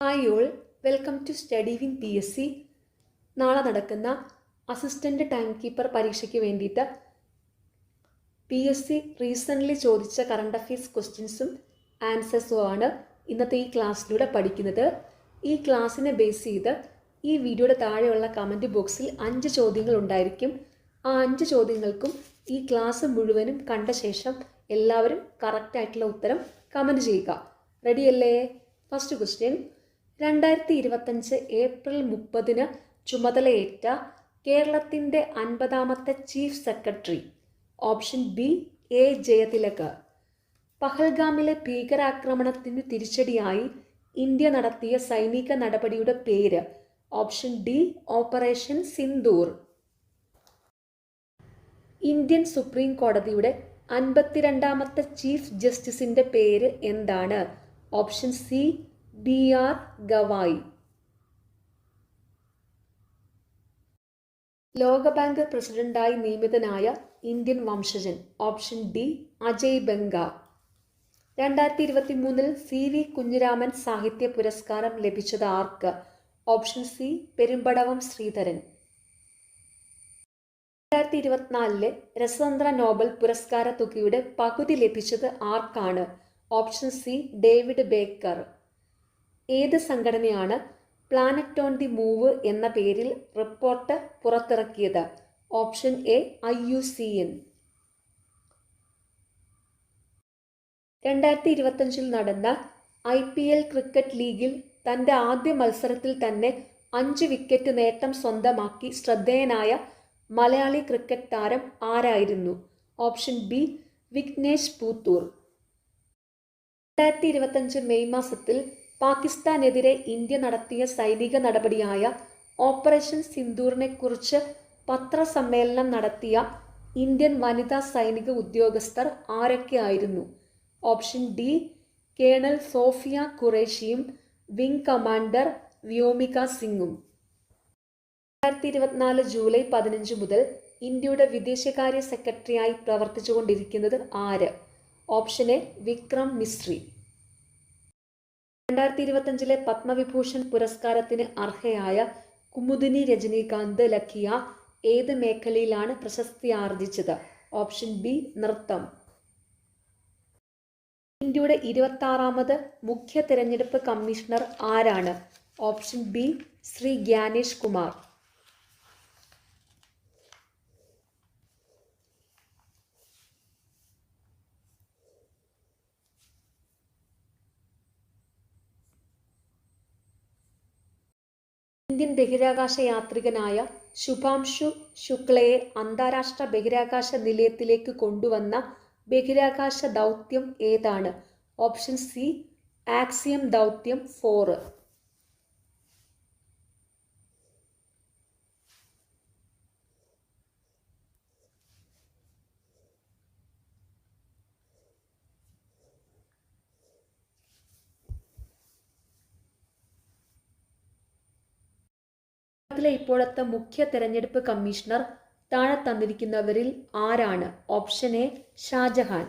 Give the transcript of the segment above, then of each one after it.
Hi all, welcome to study win PSC. നാളെ നടക്കുന്ന assistant time keeper പരീക്ഷയ്ക്ക് വേണ്ടിയിട്ട് PSC റീസെൻ്റ്ലി ചോദിച്ച കറണ്ട് അഫയേഴ്സ് ക്വസ്റ്റ്യൻസും ആൻസേഴ്സുമാണ് ഇന്നത്തെ ഈ ക്ലാസ്സിലൂടെ പഠിക്കുന്നത്. ഈ ക്ലാസ്സിനെ ബേസ് ചെയ്ത് ഈ വീഡിയോയുടെ താഴെയുള്ള കമൻറ്റ് ബോക്സിൽ 5 ചോദ്യങ്ങൾ ഉണ്ടായിരിക്കും. ആ 5 ചോദ്യങ്ങൾക്കും ഈ ക്ലാസ് മുഴുവനും കണ്ട ശേഷം എല്ലാവരും കറക്റ്റായിട്ടുള്ള ഉത്തരം കമൻറ്റ് ചെയ്യുക. റെഡിയല്ലേ? ഫസ്റ്റ് ക്വസ്റ്റ്യൻ: 2025 ഏപ്രിൽ 30 ചുമതലയേറ്റ കേരളത്തിൻ്റെ 50ാമത്തെ chief secretary. Option B A Jayathilak. പഹൽഗാമിലെ ഭീകരാക്രമണത്തിന് തിരിച്ചടിയായി ഇന്ത്യ നടത്തിയ സൈനിക നടപടിയുടെ പേര്. Option D operation Sindoor. Indian supreme കോടതിയുടെ 52ാമത്തെ ചീഫ് ജസ്റ്റിസിൻ്റെ പേര് എന്താണ്? Option C BR Gavai. ലോകബാങ്ക് പ്രസിഡന്റായി നിയമിതനായ ഇന്ത്യൻ വംശജൻ. Option D Ajay Banga. 2023 CV Kunhiraman സാഹിത്യ പുരസ്കാരം ലഭിച്ചത് ആർക്ക്? Option C Perumpadavam Sreedharan. 2024 രസതന്ത്ര നോബൽ പുരസ്കാര തുകയുടെ പകുതി ലഭിച്ചത് ആർക്കാണ്? Option C David Baker. ഏത് സംഘടനയാണ് പ്ലാനറ്റ് ഓൺ ദി മൂവ് എന്ന പേരിൽ റിപ്പോർട്ട് പുറത്തിറക്കിയത്? Option A IUCN. 2025 നടന്ന IPL ക്രിക്കറ്റ് ലീഗിൽ തൻ്റെ ആദ്യ മത്സരത്തിൽ തന്നെ 5 വിക്കറ്റ് നേട്ടം സ്വന്തമാക്കി ശ്രദ്ധേയനായ മലയാളി ക്രിക്കറ്റ് താരം ആരായിരുന്നു? Option B Vignesh Puthur. 2025 May മാസത്തിൽ പാകിസ്ഥാനെതിരെ ഇന്ത്യ നടത്തിയ സൈനിക നടപടിയായ ഓപ്പറേഷൻ സിന്ദൂറിനെ കുറിച്ച് പത്രസമ്മേളനം നടത്തിയ ഇന്ത്യൻ വനിതാ സൈനിക ഉദ്യോഗസ്ഥർ ആരൊക്കെയായിരുന്നു? ഓപ്ഷൻ ഡി കേണൽ സോഫിയ ഖുറേഷിയും വിംഗ് കമാൻഡർ വ്യോമിക സിംഗും. 2024 ജൂലൈ 15 മുതൽ ഇന്ത്യയുടെ വിദേശകാര്യ സെക്രട്ടറിയായി പ്രവർത്തിച്ചുകൊണ്ടിരിക്കുന്നത് ആര്? Option A Vikram Misri. 2025 പത്മവിഭൂഷൺ പുരസ്കാരത്തിന് അർഹയായ കുമുദിനി രജനീകാന്ത് ലഖിയ ഏത് മേഖലയിലാണ് പ്രശസ്തി ആർജിച്ചത്? ഓപ്ഷൻ ബി നൃത്തം. ഇന്ത്യയുടെ 26ാമത് മുഖ്യ തെരഞ്ഞെടുപ്പ് കമ്മീഷണർ ആരാണ്? Option B Shri Gyanesh Kumar. Indian ബഹിരാകാശ യാത്രികനായ ശുഭാംശു ശുക്ലയെ അന്താരാഷ്ട്ര ബഹിരാകാശ നിലയത്തിലേക്ക് കൊണ്ടുവന്ന ബഹിരാകാശ ദൗത്യം ഏതാണ്? ഓപ്ഷൻ സി ആക്സിയം ദൗത്യം 4. ഇപ്പോഴത്തെ മുഖ്യ തെരഞ്ഞെടുപ്പ് കമ്മീഷണർ താഴെ തന്നിരിക്കുന്നവരിൽ ആരാണ്? Option A Shajahan.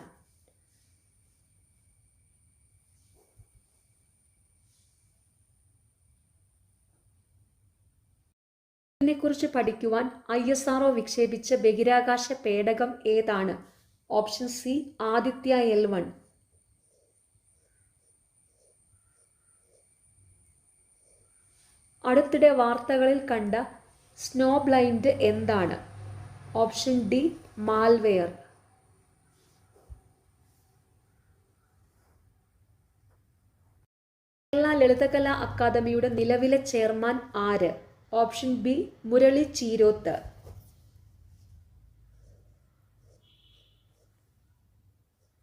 ഇതിനെക്കുറിച്ച് പഠിക്കുവാൻ ISRO വിക്ഷേപിച്ച ബഹിരാകാശ പേടകം ഏതാണ്? Option C Aditya L1. അടുത്തിടെ വാർത്തകളിൽ കണ്ട സ്നോ ബ്ലൈൻഡ് എന്താണ്? Option D malware. Kerala Lalithakala അക്കാദമിയുടെ നിലവിലെ ചെയർമാൻ ആര്? Option B Murali Cheeroth.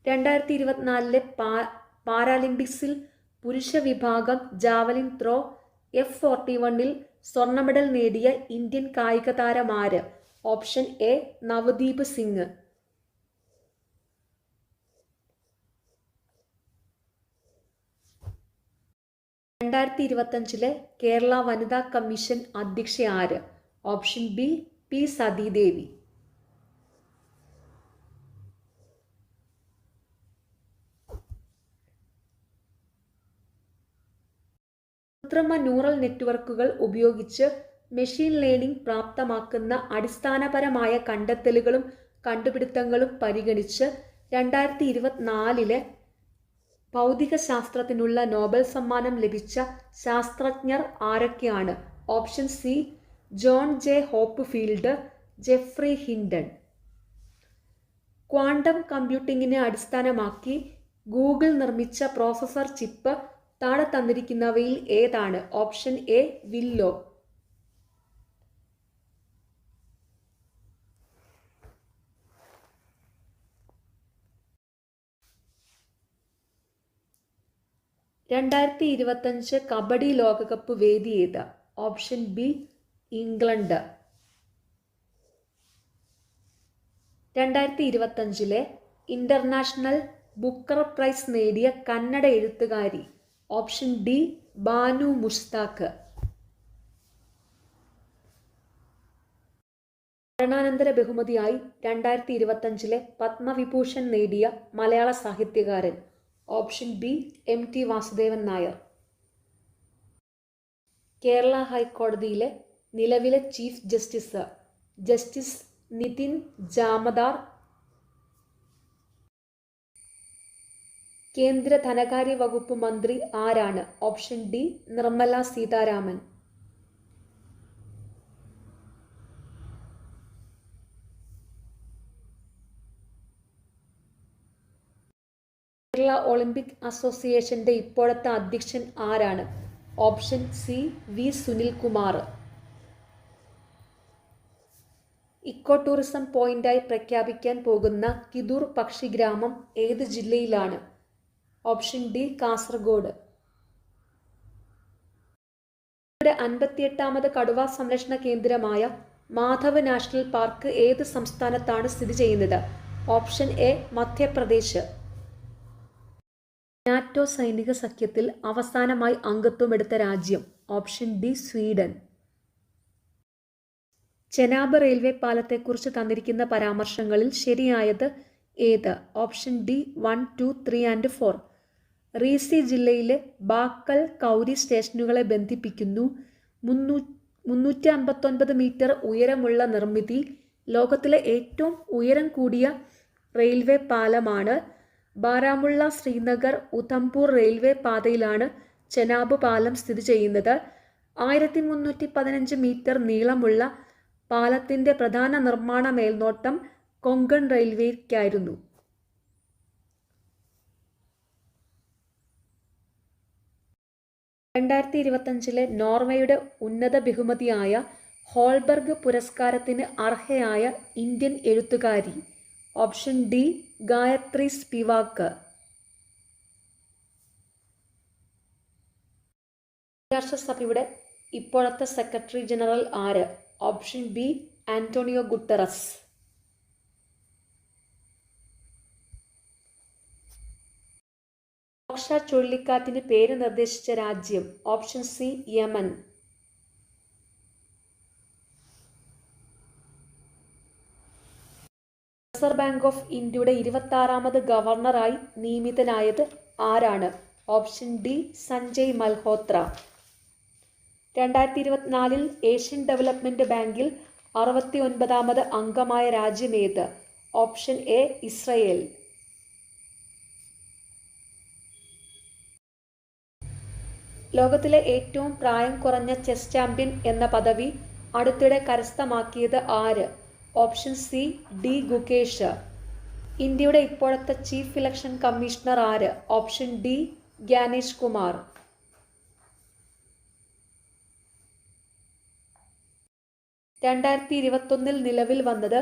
2024 പാരാലിമ്പിക്സിൽ പുരുഷ വിഭാഗം ജാവലിൻ ത്രോ F41 സ്വർണ്ണ മെഡൽ നേടിയ ഇന്ത്യൻ കായിക താരം ആര്? Option A Navdeep Singh. 2025 കേരള വനിതാ കമ്മീഷൻ അധ്യക്ഷ ആര്? Option B P Sathidevi. കൃത്രിമ ന്യൂറൽ നെറ്റ്വർക്കുകൾ ഉപയോഗിച്ച് മെഷീൻ ലേണിംഗ് പ്രാപ്തമാക്കുന്ന അടിസ്ഥാനപരമായ കണ്ടെത്തലുകളും കണ്ടുപിടുത്തങ്ങളും പരിഗണിച്ച് 2024 ഭൗതികശാസ്ത്രത്തിനുള്ള നോബൽ സമ്മാനം ലഭിച്ച ശാസ്ത്രജ്ഞർ ആരൊക്കെയാണ്? Option C John J Hopfield, Geoffrey Hinton. Quantum കമ്പ്യൂട്ടിങ്ങിനെ അടിസ്ഥാനമാക്കി ഗൂഗിൾ നിർമ്മിച്ച പ്രോസസർ ചിപ്പ് താഴെ തന്നിരിക്കുന്നവയിൽ ഏതാണ്? Option A Willow. രണ്ടായിരത്തി കബഡി ലോകകപ്പ് വേദി ഏത്? Option B England. 2025 international Booker prize നേടിയ കന്നഡ എഴുത്തുകാരി? Option D Banu Mushtaq. മരണാനന്തര ബഹുമതിയായി 2025 പത്മവിഭൂഷൺ നേടിയ മലയാള സാഹിത്യകാരൻ? Option B MT Vasudevan Nair. Kerala ഹൈക്കോടതിയിലെ നിലവിലെ chief justice justice Nitin Jamdar. കേന്ദ്ര ധനകാര്യ വകുപ്പ് മന്ത്രി ആരാണ്? Option D Nirmala Sitharaman. Kerala Olympic അസോസിയേഷന്റെ ഇപ്പോഴത്തെ അധ്യക്ഷൻ ആരാണ്? Option C V Sunilkumar. Eco tourism പോയിന്റായി പ്രഖ്യാപിക്കാൻ പോകുന്ന കിദൂർ പക്ഷിഗ്രാമം ഏത് ജില്ലയിലാണ്? Option D Kasaragod. 58ാമത് കടുവ സംരക്ഷണ കേന്ദ്രമായ മാധവ് നാഷണൽ പാർക്ക് ഏത് സംസ്ഥാനത്താണ് സ്ഥിതി ചെയ്യുന്നത്? Option A Madhya Pradesh. നാറ്റോ സൈനിക സഖ്യത്തിൽ അവസാനമായി അംഗത്വമെടുത്ത രാജ്യം? Option D Sweden. Chenab railway പാലത്തെക്കുറിച്ച് തന്നിരിക്കുന്ന പരാമർശങ്ങളിൽ ശരിയായത് ഏത്? Option D 1, 2, 3 and 4. റീസി ജില്ലയിലെ ബാക്കൽ കൗരി സ്റ്റേഷനുകളെ ബന്ധിപ്പിക്കുന്നു. 359 മീറ്റർ ഉയരമുള്ള നിർമ്മിതി. ലോകത്തിലെ ഏറ്റവും ഉയരം കൂടിയ റെയിൽവേ പാലമാണ്. ബാരാമുള്ള ശ്രീനഗർ ഉധംപൂർ റെയിൽവേ പാതയിലാണ് ചെനാബ് പാലം സ്ഥിതി ചെയ്യുന്നത്. 1315 മീറ്റർ നീളമുള്ള പാലത്തിന്റെ പ്രധാന നിർമ്മാണ മേൽനോട്ടം കൊങ്കൺ റെയിൽവേക്കായിരുന്നു. നോർവേയുടെ ഉന്നത ബഹുമതിയായ ഹോൾബർഗ് പുരസ്കാരത്തിന് അർഹയായ ഇന്ത്യൻ എഴുത്തുകാരി? Option D Gayatri Spivak. രാഷ്ട്രസഭയുടെ ഇപ്പോഴത്തെ സെക്രട്ടറി ജനറൽ ആര്? Option B Antonio Guterres. മോക്ഷ ചുഴലിക്കാറ്റിന് പേര് നിർദ്ദേശിച്ച രാജ്യം? Option C Yemen. Reserve bank of ഇന്ത്യയുടെ 26ാമത് ഗവർണറായി നിയമിതനായത് ആരാണ്? Option D Sanjay Malhotra. 2024 Asian development ബാങ്കിൽ 69ാമത് അംഗമായ രാജ്യമേത്? Option A Israel. ലോകത്തിലെ ഏറ്റവും പ്രായം കുറഞ്ഞ ചെസ് ചാമ്പ്യൻ എന്ന പദവി അടുത്തിടെ കരസ്ഥമാക്കിയത് ആര്? Option C D Gukesh. ഇന്ത്യയുടെ ഇപ്പോഴത്തെ ചീഫ് ഇലക്ഷൻ കമ്മീഷണർ ആര്? Option D Gyanesh Kumar. 2021 നിലവിൽ വന്നത്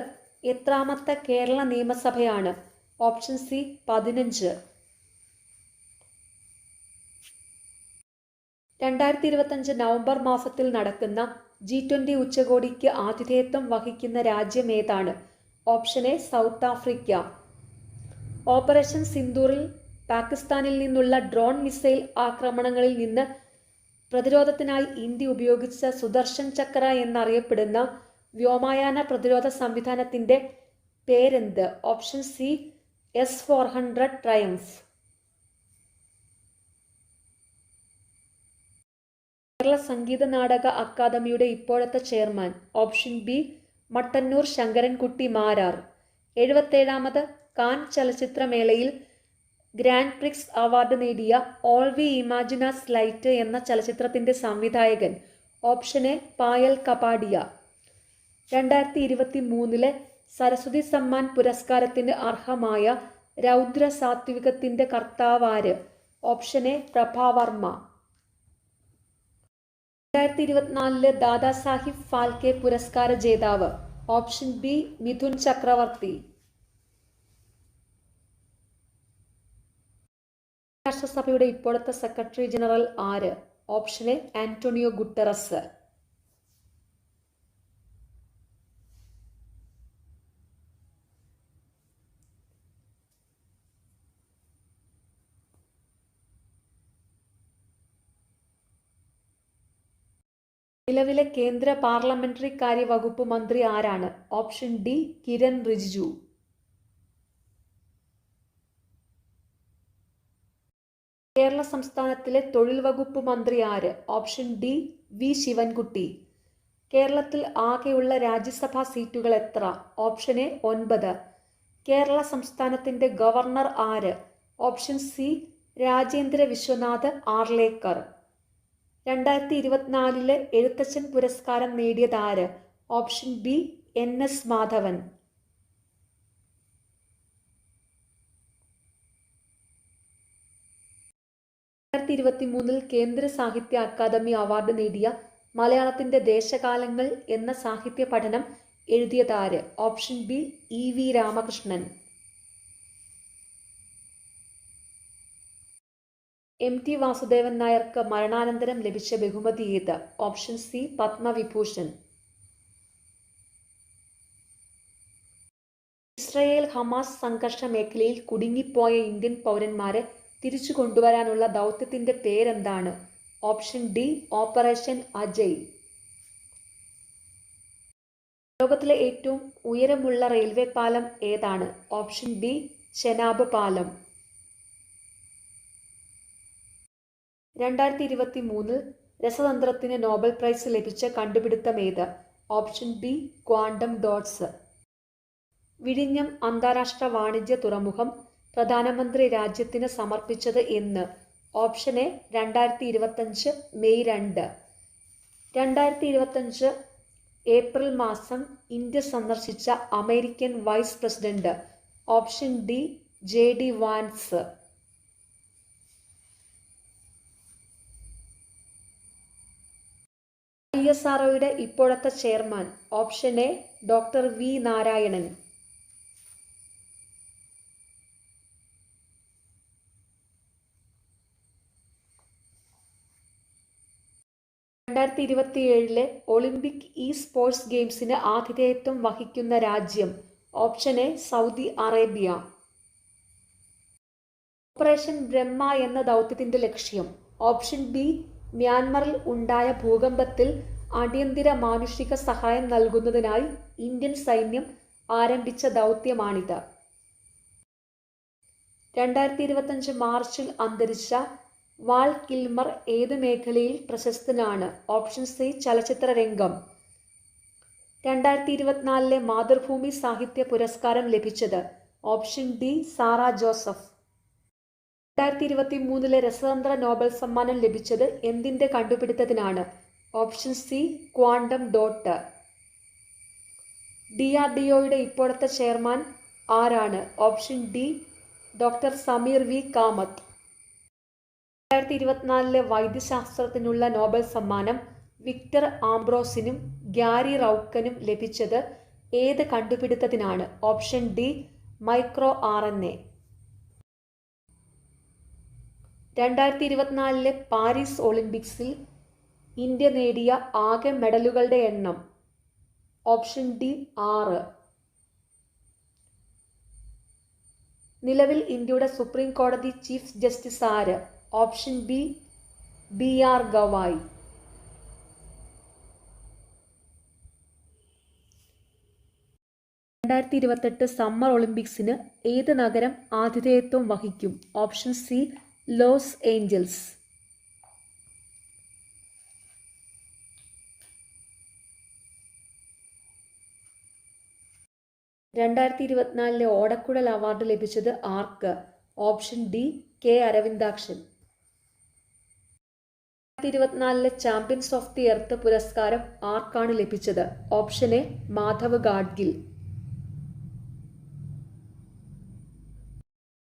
എത്രാമത്തെ കേരള നിയമസഭയാണ്? Option C 15. 2025 നവംബർ മാസത്തിൽ നടക്കുന്ന G20 ഉച്ചകോടിക്ക് ആതിഥേയത്വം വഹിക്കുന്ന രാജ്യമേതാണ്? Option A South Africa. Operation സിന്ദൂറിൽ പാകിസ്ഥാനിൽ നിന്നുള്ള ഡ്രോൺ മിസൈൽ ആക്രമണങ്ങളിൽ നിന്ന് പ്രതിരോധത്തിനായി ഇന്ത്യ ഉപയോഗിച്ച സുദർശൻ ചക്ര എന്നറിയപ്പെടുന്ന വ്യോമയാന പ്രതിരോധ സംവിധാനത്തിൻ്റെ പേരെന്ത്? Option C S-400 triumph. Kerala സംഗീത നാടക അക്കാദമിയുടെ ഇപ്പോഴത്തെ chairman? Option B Mattannur Sankarankutty Marar. 77ാമത് കാൻ ചലച്ചിത്രമേളയിൽ ഗ്രാൻഡ് പ്രിക്സ് അവാർഡ് നേടിയ ഓൾ വി ഇമാജിനാസ് ലൈറ്റ് എന്ന ചലച്ചിത്രത്തിൻ്റെ സംവിധായകൻ? Option A Payal Kapadia. 2023 സരസ്വതി സമ്മാൻ പുരസ്കാരത്തിന് അർഹമായ രൗദ്ര സാത്വികത്തിൻ്റെ കർത്താവാര്? Option A Prabha Varma. 2024 ദാദാസാഹിബ് ഫാൽക്കെ പുരസ്കാര ജേതാവ്? Option B Mithun Chakraborty. രാഷ്ട്രസഭയുടെ ഇപ്പോഴത്തെ സെക്രട്ടറി ജനറൽ ആര്? Option A Antonio Guterres. നിലവിലെ കേന്ദ്ര പാർലമെന്ററി കാര്യ വകുപ്പ് മന്ത്രി ആരാണ്? Option D Kiren Rijiju. കേരള സംസ്ഥാനത്തിലെ തൊഴിൽ വകുപ്പ് മന്ത്രി ആര്? Option D V Sivankutty. കേരളത്തിൽ ആകെയുള്ള രാജ്യസഭാ സീറ്റുകൾ എത്ര? Option A 9. കേരള സംസ്ഥാനത്തിൻ്റെ ഗവർണർ ആര്? Option C Rajendra Vishwanath Arlekar. 2024 എഴുത്തച്ഛൻ പുരസ്കാരം നേടിയതാര്? Option B NS Madhavan. 2023 കേന്ദ്ര സാഹിത്യ അക്കാദമി അവാർഡ് നേടിയ മലയാളത്തിൻ്റെ ദേശകാലങ്ങൾ എന്ന സാഹിത്യ പഠനം എഴുതിയതാര്? Option B EV Ramakrishnan. MT Vasudevan നായർക്ക് മരണാനന്തരം ലഭിച്ച ബഹുമതി ഏത്? Option C Padma Vibhushan. Israel Hamas സംഘർഷ മേഖലയിൽ കുടുങ്ങിപ്പോയ ഇന്ത്യൻ പൗരന്മാരെ തിരിച്ചു കൊണ്ടുവരാനുള്ള ദൗത്യത്തിൻ്റെ പേരെന്താണ്? Option D operation Ajay. ലോകത്തിലെ ഏറ്റവും ഉയരമുള്ള റെയിൽവേ പാലം ഏതാണ്? ഓപ്ഷൻ ബി ചെനാബ് പാലം. 2023 രസതന്ത്രത്തിന് നോബൽ പ്രൈസ് ലഭിച്ച കണ്ടുപിടുത്തം ഏത്? Option B quantum dots. വിഴിഞ്ഞം അന്താരാഷ്ട്ര വാണിജ്യ തുറമുഖം പ്രധാനമന്ത്രി രാജ്യത്തിന് സമർപ്പിച്ചത് എന്ന്? Option A 2025 May 2. 2025 ഏപ്രിൽ മാസം ഇന്ത്യ സന്ദർശിച്ച American vice president? Option D JD Vance. ISROയുടെ ഇപ്പോഴത്തെ chairman? Option A doctor V Narayanan. 2027 Olympic sports ഗെയിംസിന് ആതിഥേയത്വം വഹിക്കുന്ന രാജ്യം? Option A Saudi Arabia. Operation Brahma എന്ന ദൗത്യത്തിൻ്റെ ലക്ഷ്യം? ഓപ്ഷൻ ബി മ്യാൻമറിൽ ഉണ്ടായ ഭൂകമ്പത്തിൽ അടിയന്തര മാനുഷിക സഹായം നൽകുന്നതിനായി ഇന്ത്യൻ സൈന്യം ആരംഭിച്ച ദൗത്യമാണിത്. 2025 മാർച്ചിൽ അന്തരിച്ച വാൾ കിൽമർ ഏത് മേഖലയിൽ പ്രശസ്തനാണ്? ഓപ്ഷൻ സി ചലച്ചിത്ര രംഗം. 2024 മാതൃഭൂമി സാഹിത്യ പുരസ്കാരം ലഭിച്ചത്? Option D Sara Joseph. 2023 രസതന്ത്ര നോബൽ സമ്മാനം ലഭിച്ചത് എന്തിൻ്റെ കണ്ടുപിടുത്തത്തിനാണ്? Option C quantum dot. DRDOയുടെ ഇപ്പോഴത്തെ ചെയർമാൻ ആരാണ്? Option D doctor Sameer V Kamath. 2024 വൈദ്യശാസ്ത്രത്തിനുള്ള നോബൽ സമ്മാനം വിക്ടർ ആംബ്രോസിനും ഗ്യാരി റൗക്കനും ലഭിച്ചത് ഏത് കണ്ടുപിടുത്തത്തിനാണ്? Option D micro RNA. 2024 Paris ഒളിമ്പിക്സിൽ ഇന്ത്യ നേടിയ ആകെ മെഡലുകളുടെ എണ്ണം? Option D 6. നിലവിൽ ഇന്ത്യയുടെ സുപ്രീം കോടതി ചീഫ് ജസ്റ്റിസ് ആര്? Option B BR Gavai. 2028 summer ഒളിമ്പിക്സിന് ഏത് നഗരം ആതിഥേയത്വം വഹിക്കും? Option C Los Angeles. 2024 ഓടക്കുഴൽ അവാർഡ് ലഭിച്ചത് ആർക്ക്? Option D K Aravindakshan. 2024 champions of the earth പുരസ്കാരം ആർക്കാണ് ലഭിച്ചത്? Option A Madhav Gadgil.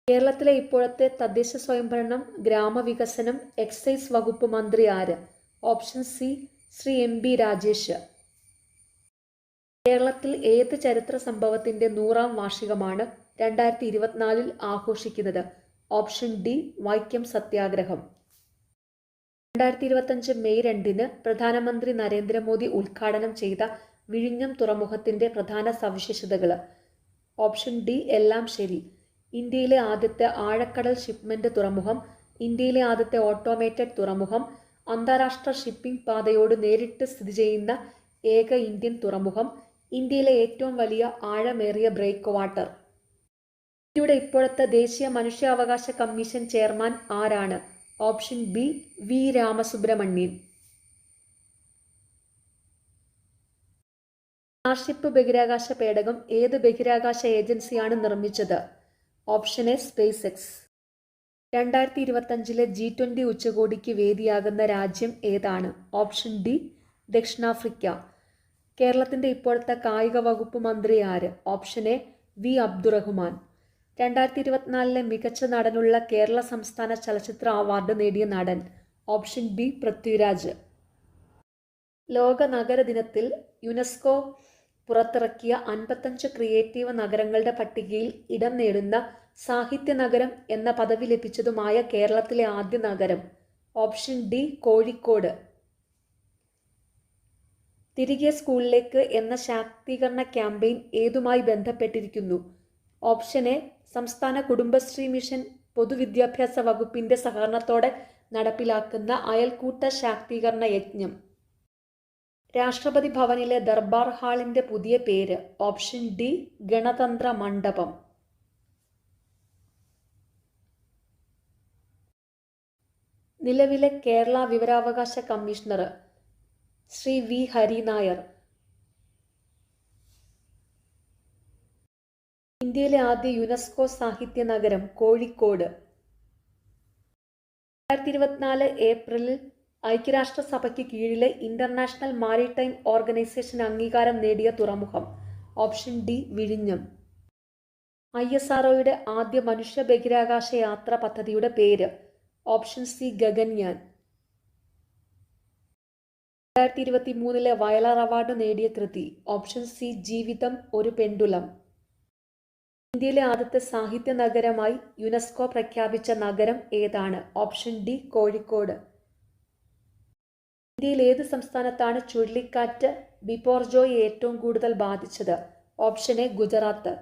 കേരളത്തിലെ ഇപ്പോഴത്തെ തദ്ദേശ സ്വയംഭരണം, ഗ്രാമവികസനം, എക്സൈസ് വകുപ്പ് മന്ത്രി ആര്? Option C Shri MB Rajesh. കേരളത്തിൽ ഏത് ചരിത്ര സംഭവത്തിന്റെ 100-ാം വാർഷികമാണ് 2024 ആഘോഷിക്കുന്നത്? ഓപ്ഷൻ ഡി വൈക്കം സത്യാഗ്രഹം. 2025 മെയ് 2 പ്രധാനമന്ത്രി നരേന്ദ്രമോദി ഉദ്ഘാടനം ചെയ്ത വിഴിഞ്ഞം തുറമുഖത്തിന്റെ പ്രധാന സവിശേഷതകൾ. ഓപ്ഷൻ ഡി എല്ലാം ശരി. ഇന്ത്യയിലെ ആദ്യത്തെ ആഴക്കടൽ ഷിപ്മെന്റ് തുറമുഖം, ഇന്ത്യയിലെ ആദ്യത്തെ ഓട്ടോമേറ്റഡ് തുറമുഖം, അന്താരാഷ്ട്ര ഷിപ്പിംഗ് പാതയോട് നേരിട്ട് സ്ഥിതി ചെയ്യുന്ന ഏക ഇന്ത്യൻ തുറമുഖം, ഇന്ത്യയിലെ ഏറ്റവും വലിയ ആഴമേറിയ ബ്രേക്ക് വാട്ടർ. ഇന്ത്യയുടെ ഇപ്പോഴത്തെ ദേശീയ മനുഷ്യാവകാശ കമ്മീഷൻ ചെയർമാൻ ആരാണ്? Option B V Ramasubramanian. Starship ബഹിരാകാശ പേടകം ഏത് ബഹിരാകാശ ഏജൻസിയാണ് നിർമ്മിച്ചത്? Option A space X. 2025 G20 ഉച്ചകോടിക്ക് വേദിയാകുന്ന രാജ്യം ഏതാണ്? ഓപ്ഷൻ ഡി ദക്ഷിണാഫ്രിക്ക. കേരളത്തിന്റെ ഇപ്പോഴത്തെ കായിക വകുപ്പ് മന്ത്രി ആര്? Option A V Abdurahman. 2024 മികച്ച നടനുള്ള കേരള സംസ്ഥാന ചലച്ചിത്ര അവാർഡ് നേടിയ നടൻ? Option B Prithviraj. ലോക നഗര ദിനത്തിൽ യുനെസ്കോ പുറത്തിറക്കിയ 55 ക്രിയേറ്റീവ് നഗരങ്ങളുടെ പട്ടികയിൽ ഇടം നേടുന്ന സാഹിത്യ നഗരം എന്ന പദവി ലഭിച്ചതുമായ കേരളത്തിലെ ആദ്യ നഗരം? Option D Kozhikode. തിരികെ സ്കൂളിലേക്ക് എന്ന ശാക്തീകരണ ക്യാമ്പയിൻ ഏതുമായി ബന്ധപ്പെട്ടിരിക്കുന്നു? ഓപ്ഷൻ എ സംസ്ഥാന കുടുംബശ്രീ മിഷൻ പൊതുവിദ്യാഭ്യാസ വകുപ്പിന്റെ സഹകരണത്തോടെ നടപ്പിലാക്കുന്ന അയൽക്കൂട്ട ശാക്തീകരണ യജ്ഞം. രാഷ്ട്രപതി ഭവനിലെ ദർബാർ ഹാളിന്റെ പുതിയ പേര്? ഓപ്ഷൻ ഡി ഗണതന്ത്ര മണ്ഡപം. നിലവിലെ കേരള വിവരാവകാശ കമ്മീഷണർ ശ്രീ വി ഹരിനായർ. ഇന്ത്യയിലെ ആദ്യ യുനെസ്കോ സാഹിത്യ നഗരം? കോഴിക്കോട്. 2024 ഏപ്രിലിൽ ഐക്യരാഷ്ട്രസഭയ്ക്ക് കീഴിലെ ഇന്റർനാഷണൽ മാരിടൈം ഓർഗനൈസേഷൻ അംഗീകാരം നേടിയ തുറമുഖം? ഓപ്ഷൻ ഡി വിഴിഞ്ഞം. ISROയുടെ ആദ്യ മനുഷ്യ ബഹിരാകാശ യാത്രാ പദ്ധതിയുടെ പേര്? Option C Gaganyaan. 2023 Vayalar award നേടിയ കൃതി? ഓപ്ഷൻ സി ജീവിതം ഒരു പെൻഡുലം. ഇന്ത്യയിലെ ആദ്യത്തെ സാഹിത്യ നഗരമായി യുനെസ്കോ പ്രഖ്യാപിച്ച നഗരം ഏതാണ്? Option D Kozhikode. ഇന്ത്യയിൽ ഏത് സംസ്ഥാനത്താണ് ചുഴലിക്കാറ്റ് ബിപോർജോയ് ഏറ്റവും കൂടുതൽ ബാധിച്ചത്? Option A Gujarat.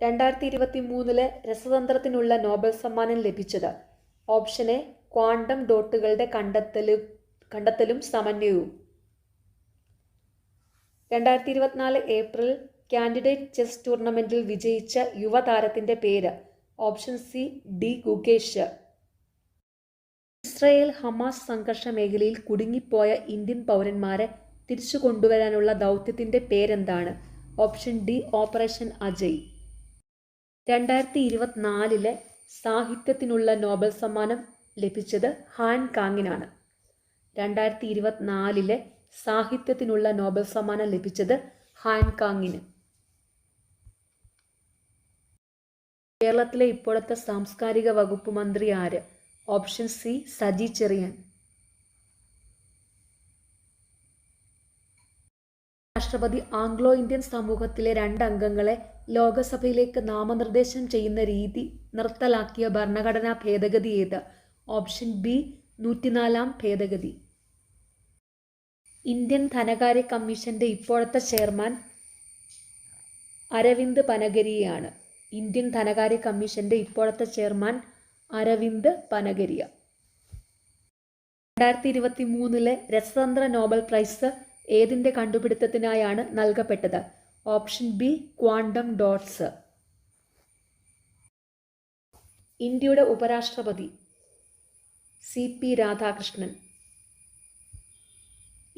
2023 രസതന്ത്രത്തിനുള്ള നോബൽ സമ്മാനം ലഭിച്ചത്? ഓപ്ഷൻ എ ക്വാണ്ടം ഡോട്ടുകളുടെ കണ്ടെത്തലും സമന്വയവും. 2024 ഏപ്രിൽ കാൻഡിഡേറ്റ് ചെസ് ടൂർണമെന്റിൽ വിജയിച്ച യുവതാരത്തിന്റെ പേര്? Option C D Gukesh. Israel Hamas സംഘർഷ മേഖലയിൽ കുടുങ്ങിപ്പോയ ഇന്ത്യൻ പൗരന്മാരെ തിരിച്ചു കൊണ്ടുവരാനുള്ള ദൗത്യത്തിന്റെ പേരെന്താണ്? Option D operation Ajay. 2024 സാഹിത്യത്തിനുള്ള നോബൽ സമ്മാനം ലഭിച്ചത് ഹാൻ കാങ്ങിനാണ്. 2024 സാഹിത്യത്തിനുള്ള നോബൽ സമ്മാനം ലഭിച്ചത് ഹാൻ കാങ്ങിന്. കേരളത്തിലെ ഇപ്പോഴത്തെ സാംസ്കാരിക വകുപ്പ് മന്ത്രി ആര്? Option C Saji Cherian. രാഷ്ട്രപതി ആംഗ്ലോ ഇന്ത്യൻ സമൂഹത്തിലെ 2 അംഗങ്ങളെ ലോകസഭയിലേക്ക് നാമനിർദ്ദേശം ചെയ്യുന്ന രീതി നിർത്തലാക്കിയ ഭരണഘടനാ ഭേദഗതി ഏത്? ഓപ്ഷൻ ബി 104-ാം ഭേദഗതി. ഇന്ത്യൻ ധനകാര്യ കമ്മീഷന്റെ ഇപ്പോഴത്തെ ചെയർമാൻ അരവിന്ദ് പനഗരിയയാണ്. ഇന്ത്യൻ ധനകാര്യ കമ്മീഷന്റെ ഇപ്പോഴത്തെ ചെയർമാൻ അരവിന്ദ് പനഗരിയ. 2023 രസതന്ത്ര നോബൽ പ്രൈസ് ഏതിൻ്റെ കണ്ടുപിടുത്തത്തിനായാണ് നൽകപ്പെട്ടത്? Option B quantum dots. ഇന്ത്യയുടെ ഉപരാഷ്ട്രപതി? CP രാധാകൃഷ്ണൻ.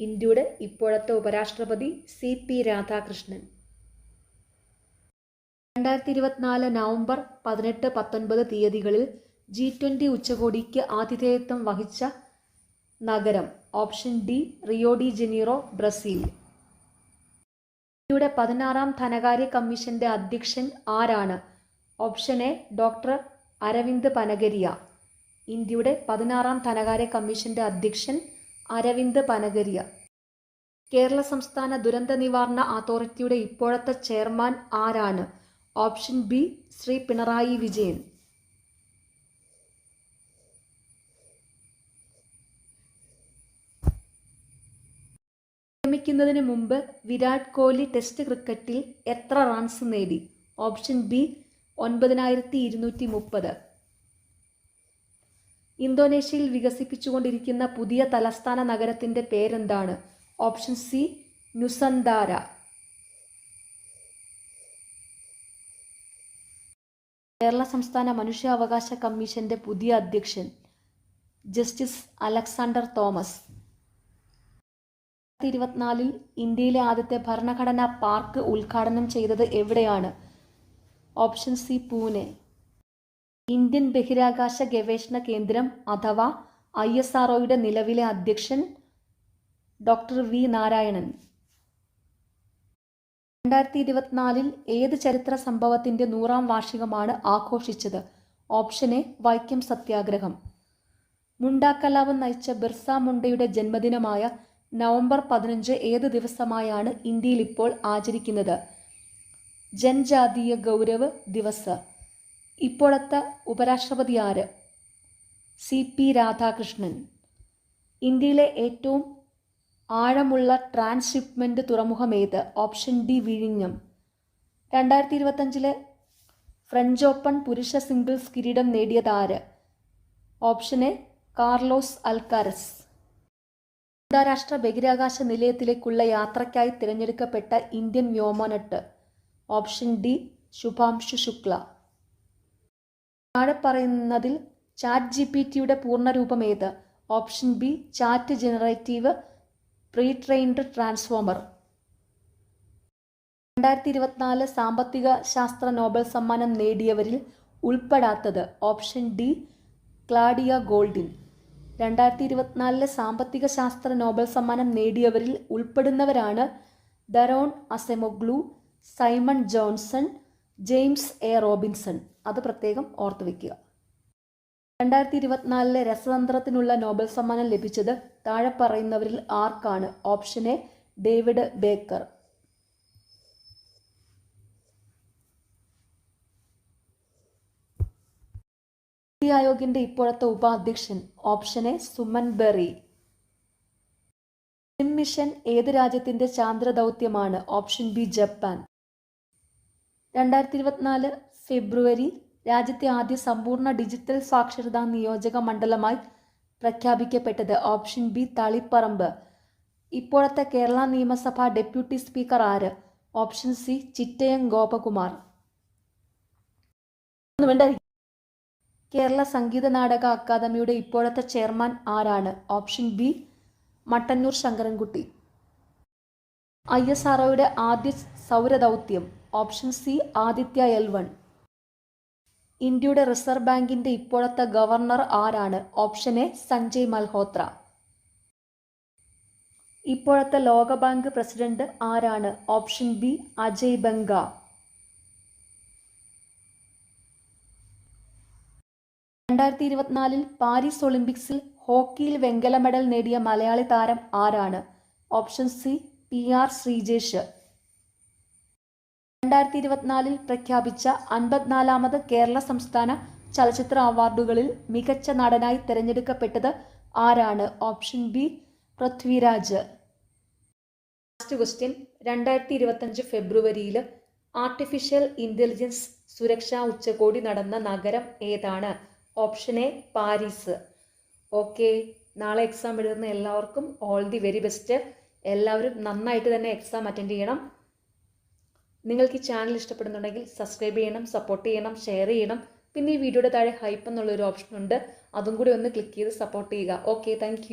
ഇന്ത്യയുടെ ഇപ്പോഴത്തെ ഉപരാഷ്ട്രപതി CP രാധാകൃഷ്ണൻ. 2024 നവംബർ 18-19 തീയതികളിൽ G20 ഉച്ചകോടിക്ക് ആതിഥേയത്വം വഹിച്ച നഗരം? Option D Rio de Janeiro, Brazil. ഇന്ത്യയുടെ 16ാം ധനകാര്യ കമ്മീഷന്റെ അധ്യക്ഷൻ ആരാണ്? Option A doctor Arvind Panagariya. ഇന്ത്യയുടെ 16ാം ധനകാര്യ കമ്മീഷന്റെ അധ്യക്ഷൻ അരവിന്ദ് പനഗരിയ. കേരള സംസ്ഥാന ദുരന്ത നിവാരണ അതോറിറ്റിയുടെ ഇപ്പോഴത്തെ ചെയർമാൻ ആരാണ്? Option B Shri Pinarayi Vijayan. വിരമിക്കുന്നതിന് മുമ്പ് വിരാട് കോഹ്ലി ടെസ്റ്റ് ക്രിക്കറ്റിൽ എത്ര റൺസ് നേടി? Option B 9230. ഇന്തോനേഷ്യയിൽ വികസിപ്പിച്ചുകൊണ്ടിരിക്കുന്ന പുതിയ തലസ്ഥാന നഗരത്തിന്റെ പേരെന്താണ്? Option C നുസന്താര. കേരള സംസ്ഥാന മനുഷ്യാവകാശ കമ്മീഷന്റെ പുതിയ അധ്യക്ഷൻ ജസ്റ്റിസ് അലക്സാണ്ടർ തോമസ്. 2024 ഇന്ത്യയിലെ ആദ്യത്തെ ഭരണഘടനാ പാർക്ക് ഉദ്ഘാടനം ചെയ്തത് എവിടെയാണ്? Option C Pune. ഇന്ത്യൻ ബഹിരാകാശ ഗവേഷണ കേന്ദ്രം അഥവാ ISROയുടെ നിലവിലെ അധ്യക്ഷൻ ഡോക്ടർ വി നാരായണൻ. 2024 ഏത് ചരിത്ര സംഭവത്തിന്റെ 100ാം വാർഷികമാണ് ആഘോഷിച്ചത്? ഓപ്ഷൻ എ വൈക്കം സത്യാഗ്രഹം. മുണ്ട കലാപം നയിച്ച ബിർസ മുണ്ടയുടെ ജന്മദിനമായ നവംബർ 15 ഏത് ദിവസമായാണ് ഇന്ത്യയിൽ ഇപ്പോൾ ആചരിക്കുന്നത്? ജൻജാതീയ ഗൗരവ് ദിവസ്. ഇപ്പോഴത്തെ ഉപരാഷ്ട്രപതി ആര്? CP രാധാകൃഷ്ണൻ. ഇന്ത്യയിലെ ഏറ്റവും ആഴമുള്ള ട്രാൻസ്ഷിപ്മെന്റ് തുറമുഖം ഏത്? ഓപ്ഷൻ ഡി വിഴിഞ്ഞം. 2025 ഫ്രഞ്ച് ഓപ്പൺ പുരുഷ സിംഗിൾസ് കിരീടം നേടിയത് ആര്? Option A Carlos Alcaraz. അന്താരാഷ്ട്ര ബഹിരാകാശ നിലയത്തിലേക്കുള്ള യാത്രയ്ക്കായി തിരഞ്ഞെടുക്കപ്പെട്ട ഇന്ത്യൻ വ്യോമനട്ട്? Option D Shubhanshu Shukla. താഴെ പറയുന്നതിൽ ChatGPTയുടെ പൂർണ്ണരൂപം ഏത്? Option B chat generative pre trained transformer. 2024 സാമ്പത്തിക ശാസ്ത്ര നോബൽ സമ്മാനം നേടിയവരിൽ ഉൾപ്പെടാത്തത്? Option D Claudia Goldin. 2024 സാമ്പത്തിക ശാസ്ത്ര നോബൽ സമ്മാനം നേടിയവരിൽ ഉൾപ്പെടുന്നവരാണ് Daron Acemoglu, Simon Johnson, James A Robinson. അത് പ്രത്യേകം ഓർത്തുവെക്കുക. 2024 രസതന്ത്രത്തിനുള്ള നോബൽ സമ്മാനം ലഭിച്ചത് താഴെ പറയുന്നവരിൽ ആർക്കാണ്? Option A David Baker. നീതി ആയോഗിന്റെ ഇപ്പോഴത്തെ ഉപാധ്യക്ഷൻ? Option A Suman berry. SIM mission ഏത് രാജ്യത്തിന്റെ ചാന്ദ്ര ദൗത്യമാണ്? Option B Japan. 2024 ഫെബ്രുവരി രാജ്യത്തെ ആദ്യ സമ്പൂർണ്ണ ഡിജിറ്റൽ സാക്ഷരതാ നിയോജക മണ്ഡലമായി പ്രഖ്യാപിക്കപ്പെട്ടത്? Option B Taliparamba. ഇപ്പോഴത്തെ കേരള നിയമസഭ ഡെപ്യൂട്ടി സ്പീക്കർ ആര്? Option C Chittayam Gopakumar. കേരള സംഗീത നാടക അക്കാദമിയുടെ ഇപ്പോഴത്തെ ചെയർമാൻ ആരാണ്? Option B Mattannur Sankarankutty. ISROയുടെ ആദ്യ സൗരദൗത്യം? Option C Aditya L1. ഇന്ത്യയുടെ റിസർവ് ബാങ്കിന്റെ ഇപ്പോഴത്തെ ഗവർണർ ആരാണ്? Option A Sanjay Malhotra. ഇപ്പോഴത്തെ ലോകബാങ്ക് പ്രസിഡന്റ് ആരാണ്? Option B Ajay Banga. 2024 Paris ഒളിമ്പിക്സിൽ ഹോക്കിയിൽ വെങ്കല മെഡൽ നേടിയ മലയാളി താരം ആരാണ്? Option C PR Sreejesh. 2024 പ്രഖ്യാപിച്ച 54ാമത് കേരള സംസ്ഥാന ചലച്ചിത്ര അവാർഡുകളിൽ മികച്ച നടനായി തിരഞ്ഞെടുക്കപ്പെട്ടത് ആരാണ്? Option B Prithviraj. Last question. 2025 ഫെബ്രുവരിയിൽ ആർട്ടിഫിഷ്യൽ ഇന്റലിജൻസ് സുരക്ഷാ ഉച്ചകോടി നടന്ന നഗരം ഏതാണ്? Option A Paris. ഓക്കെ, നാളെ എക്സാം എഴുതുന്ന എല്ലാവർക്കും ഓൾ ദി വെരി ബെസ്റ്റ്. എല്ലാവരും നന്നായിട്ട് തന്നെ എക്സാം അറ്റൻഡ് ചെയ്യണം. നിങ്ങൾക്ക് ഈ ചാനൽ ഇഷ്ടപ്പെടുന്നുണ്ടെങ്കിൽ സബ്സ്ക്രൈബ് ചെയ്യണം, സപ്പോർട്ട് ചെയ്യണം, ഷെയർ ചെയ്യണം. പിന്നെ ഈ വീഡിയോയുടെ താഴെ ഹൈപ്പ് എന്നുള്ളൊരു ഓപ്ഷൻ ഉണ്ട്, അതും കൂടി ഒന്ന് ക്ലിക്ക് ചെയ്ത് സപ്പോർട്ട് ചെയ്യുക. Okay, thank